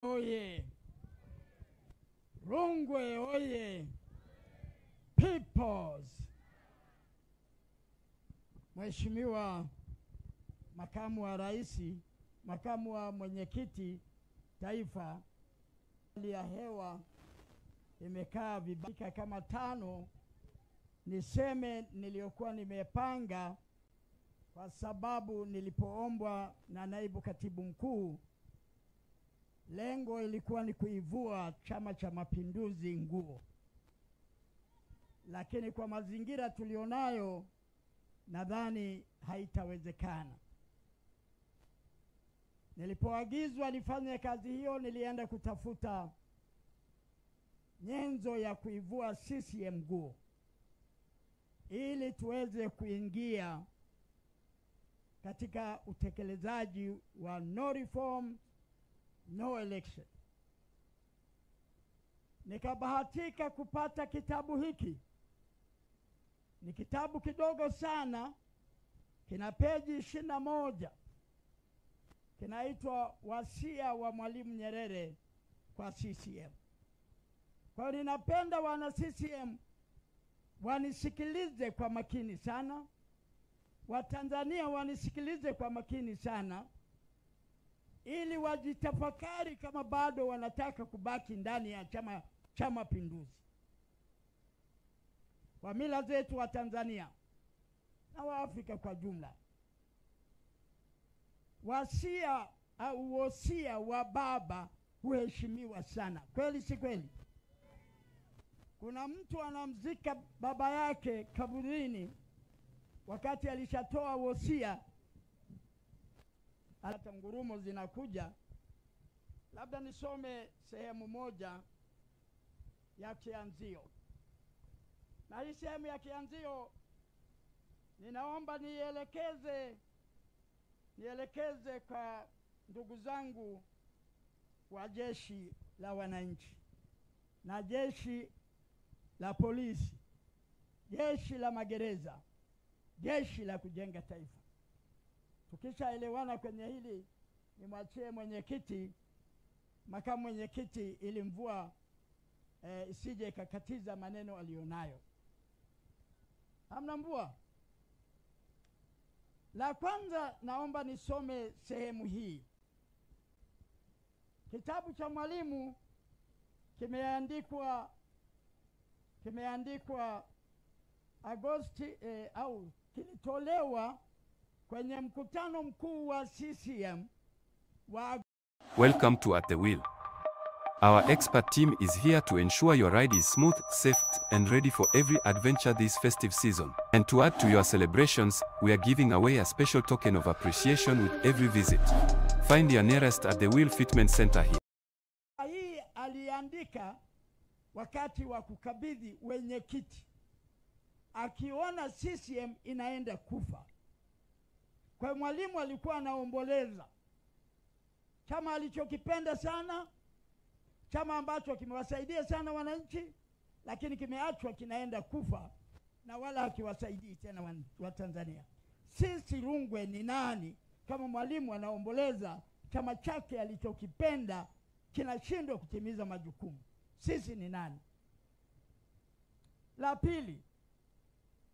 Oye! Rungwe oye! Peoples! Mheshimiwa Makamu wa Rais, Makamu wa Mwenyekiti Taifa, hali ya hewa imekaa vibaya kama 5. Niseme niliokuwa nimepanga, kwa sababu nilipoombwa na naibu katibu mkuu, lengo ilikuwa ni kuivua Chama cha Mapinduzi nguo. Lakini kwa mazingira tulionayo nadhani haitawezekana. Nilipoagizwa nifanye kazi hiyo, nilienda kutafuta nyenzo ya kuivua CCM nguo ili tuweze kuingia katika utekelezaji wa no reform no election. Nikabahatika kupata kitabu hiki. Ni kitabu kidogo sana, kina peji 21. Kinaitwa Wasia wa Mwalimu Nyerere kwa CCM. Kwa hiyo ninapenda wana CCM wanisikilize kwa makini sana, Watanzania wanisikilize kwa makini sana, ili wajitafakari kama bado wanataka kubaki ndani ya Chama cha Mapinduzi. Kwa mila zetu wa Tanzania na wa Afrika kwa jumla, wasia au wosia wa baba huheshimiwa sana. Kweli si kweli? Kuna mtu anamzika baba yake kaburini, wakati alishatoa wosia, hata ngurumo zinakuja. Labda nisome sehemu moja ya kianzio. Na hii sehemu ya kianzio ninaomba nielekeze kwa ndugu zangu wa Jeshi la Wananchi na Jeshi la Polisi, Jeshi la Magereza, Jeshi la Kujenga Taifa. Tukishaelewana kwenye hili, nimwachie mwenyekiti, makamu mwenyekiti, ili mvua isije ikakatiza maneno alionayo. Hamna mvua. La kwanza naomba nisome sehemu hii. Kitabu cha Mwalimu kimeandikwa Agosti au kilitolewa kwenye mkutano mkuu wa CCM wa. Welcome to At the Wheel. Our expert team is here to ensure your ride is smooth, safe, and ready for every adventure this festive season. And to add to your celebrations, we are giving away a special token of appreciation with every visit. Find your nearest At the Wheel Fitment Center here. Hii aliandika wakati wa kukabidhi wenyekiti, akiona CCM inaenda kufa. Kwa Mwalimu alikuwa anaomboleza chama alichokipenda sana, chama ambacho kimewasaidia sana wananchi, lakini kimeachwa kinaenda kufa na wala hakiwasaidii tena wa Tanzania. Sisi Rungwe ni nani kama Mwalimu anaomboleza chama chake alichokipenda kinashindwa kutimiza majukumu? Sisi ni nani? La pili,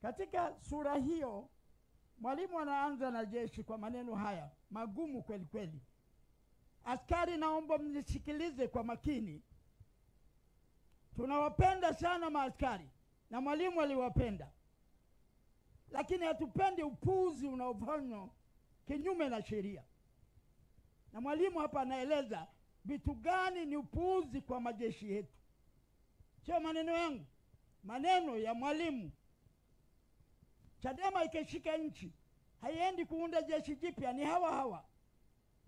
katika sura hiyo Mwalimu anaanza na jeshi kwa maneno haya magumu kweli kweli. Askari, naomba mnisikilize kwa makini. Tunawapenda sana maaskari na Mwalimu aliwapenda, lakini hatupendi upuuzi unaofanywa kinyume na sheria. Na Mwalimu hapa anaeleza vitu gani ni upuuzi kwa majeshi yetu. Sio maneno yangu, maneno ya Mwalimu. Chadema ikishika nchi haiendi kuunda jeshi jipya, ni hawa.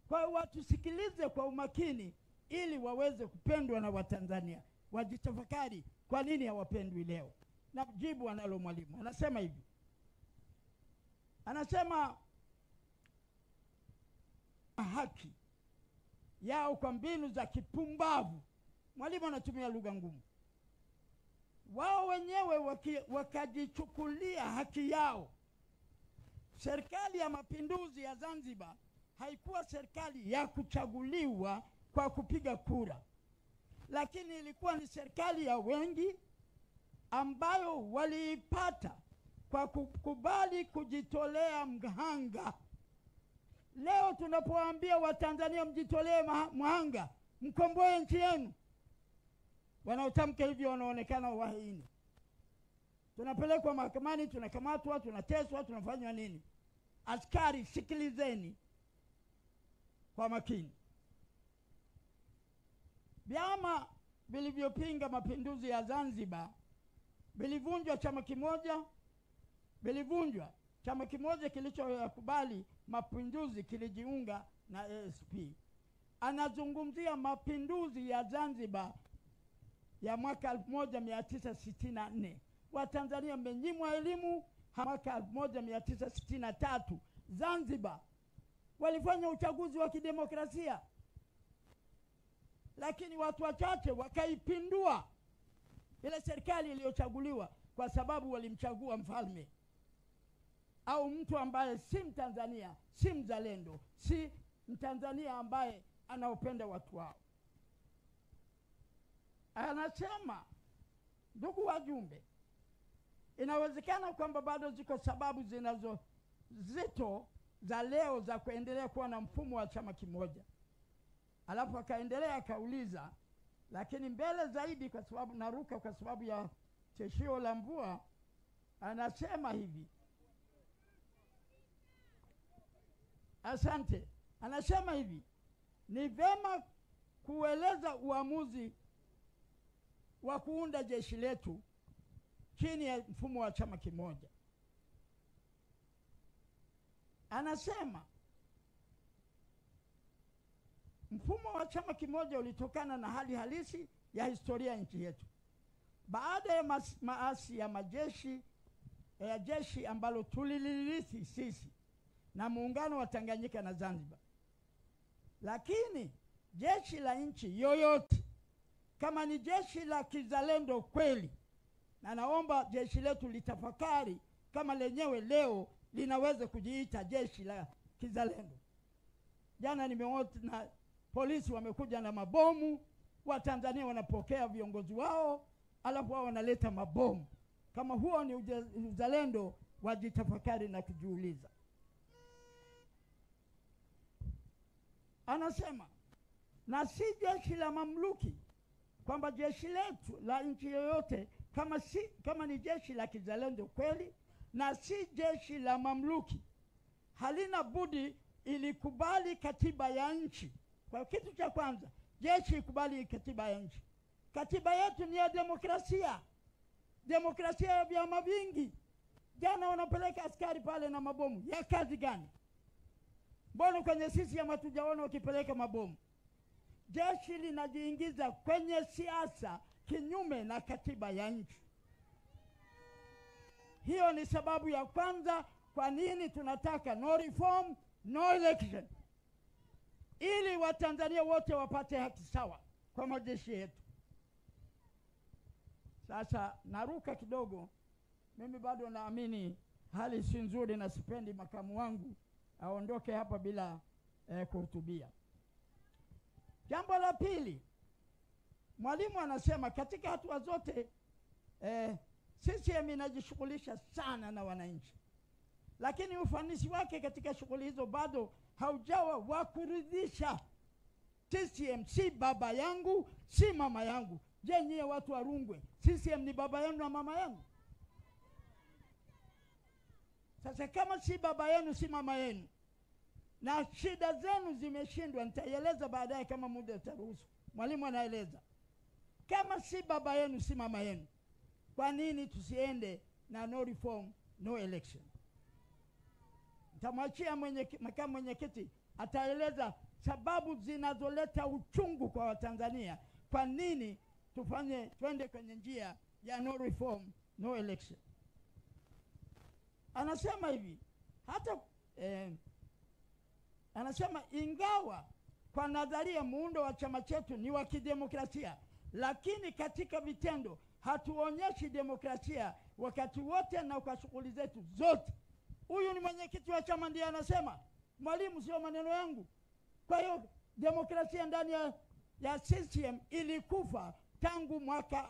Kwa hiyo watusikilize kwa umakini ili waweze kupendwa na Watanzania. Wajitafakari kwa nini hawapendwi leo. Na jibu analo Mwalimu. Anasema hivi. Anasema haki yao kwa mbinu za kipumbavu. Mwalimu anatumia lugha ngumu. Wao wenyewe wakajichukulia haki yao. Serikali ya Mapinduzi ya Zanzibar haikuwa serikali ya kuchaguliwa kwa kupiga kura, lakini ilikuwa ni serikali ya wengi ambayo waliipata kwa kukubali kujitolea mhanga. Leo tunapoambia Watanzania mjitolee mhanga, mkomboe nchi yenu, wanaotamka hivyo wanaonekana wahaini. Tunapelekwa mahakamani, tunakamatwa, tunateswa, tunafanywa nini? Askari, sikilizeni kwa makini. Vyama vilivyopinga mapinduzi ya Zanzibar vilivunjwa. Chama kimoja kilichokubali mapinduzi kilijiunga na ASP. Anazungumzia mapinduzi ya Zanzibar ya mwaka 1964. Watanzania mmenyimwa elimu. Mwaka 1963 Zanzibar walifanya uchaguzi wa kidemokrasia, lakini watu wachache wakaipindua ile serikali iliyochaguliwa kwa sababu walimchagua mfalme au mtu ambaye si Mtanzania, si mzalendo, si Mtanzania ambaye anaopenda watu wao. Anasema, ndugu wajumbe, inawezekana kwamba bado ziko sababu zito za leo za kuendelea kuwa na mfumo wa chama kimoja. Alafu akaendelea akauliza, lakini mbele zaidi, kwa sababu naruka kwa sababu ya tishio la mvua, anasema hivi. Asante. Anasema hivi, ni vema kueleza uamuzi wa kuunda jeshi letu chini ya mfumo wa chama kimoja. Anasema mfumo wa chama kimoja ulitokana na hali halisi ya historia ya nchi yetu. Baada ya maasi ya jeshi ambalo tulilirithi sisi na muungano wa Tanganyika na Zanzibar. Lakini jeshi la nchi yoyote, kama ni jeshi la kizalendo kweli, na naomba jeshi letu litafakari kama lenyewe leo linaweza kujiita jeshi la kizalendo. Jana nimeona na polisi wamekuja na mabomu, Watanzania wanapokea viongozi wao, alafu wao wanaleta mabomu. Kama huo ni uzalendo, wajitafakari na kujiuliza. Anasema, na si jeshi la mamluki, kwamba jeshi letu la nchi yoyote kama ni jeshi la kizalendo kweli na si jeshi la mamluki, halina budi ilikubali katiba ya nchi. Kwa kitu cha kwanza, jeshi ikubali katiba ya nchi. Katiba yetu ni ya demokrasia, demokrasia ya vyama vingi. Jana wanapeleka askari pale na mabomu, ya kazi gani? Mbona kwenye CCM hatujaona wakipeleka mabomu? Jeshi linajiingiza kwenye siasa kinyume na katiba ya nchi. Hiyo ni sababu ya kwanza kwa nini tunataka no reform, no election, ili Watanzania wote wapate haki sawa kwa majeshi yetu. Sasa naruka kidogo, mimi bado naamini hali si nzuri na sipendi makamu wangu aondoke hapa bila kuhutubia. Jambo la pili, Mwalimu anasema katika hatua zote CCM inajishughulisha sana na wananchi, lakini ufanisi wake katika shughuli hizo bado haujawa wa kuridhisha. CCM si baba yangu, si mama yangu. Je, nyie watu wa Rungwe, CCM ni baba yenu na mama yenu? Sasa kama si baba yenu, si mama yenu, na shida zenu zimeshindwa, nitaieleza baadaye kama muda utaruhusu. Mwalimu anaeleza, kama si baba yenu, si mama yenu, kwa nini tusiende na no reform, no election? Nitamwachia makamu mwenyekiti ataeleza sababu zinazoleta uchungu kwa Watanzania, kwa nini twende kwenye njia ya no reform, no election. Anasema hivi, anasema ingawa kwa nadharia muundo wa chama chetu ni wa kidemokrasia, lakini katika vitendo hatuonyeshi demokrasia wakati wote na kwa shughuli zetu zote. Huyu ni mwenyekiti wa chama ndiye anasema, Mwalimu, sio maneno yangu. Kwa hiyo demokrasia ndani ya CCM ilikufa tangu mwaka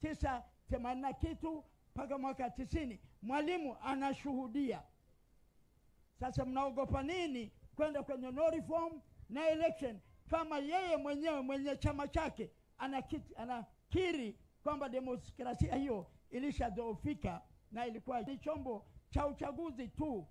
1980 kitu mpaka mwaka 90. Mwalimu anashuhudia. Sasa mnaogopa nini kwenda kwenye no reform na election kama yeye mwenyewe mwenye chama chake anakiri kwamba demokrasia hiyo ilishadhoofika na ilikuwa ni chombo cha uchaguzi tu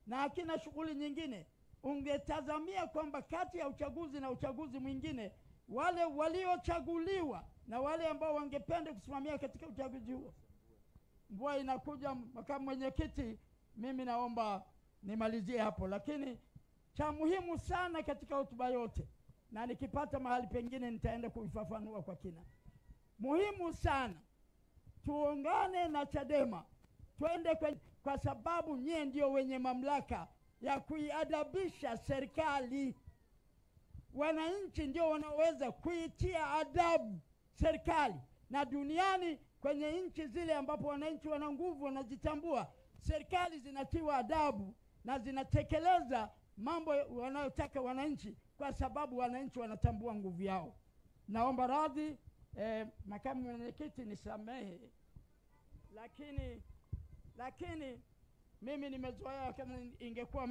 na hakina shughuli nyingine? Ungetazamia kwamba kati ya uchaguzi na uchaguzi mwingine, wale waliochaguliwa na wale ambao wangependa kusimamia katika uchaguzi huo. Mvua inakuja, makamu mwenyekiti, mimi naomba nimalizie hapo, lakini cha muhimu sana katika hotuba yote, na nikipata mahali pengine nitaenda kuifafanua kwa kina, muhimu sana tuungane na Chadema, twende kwa sababu nyie ndio wenye mamlaka ya kuiadabisha serikali. Wananchi ndio wanaweza kuitia adabu serikali, na duniani kwenye nchi zile ambapo wananchi wana nguvu, wanajitambua, serikali zinatiwa adabu na zinatekeleza mambo wanayotaka wananchi kwa sababu wananchi wanatambua nguvu yao. Naomba radhi makamu mwenyekiti, nisamehe, lakini mimi nimezoea kama ingekuwa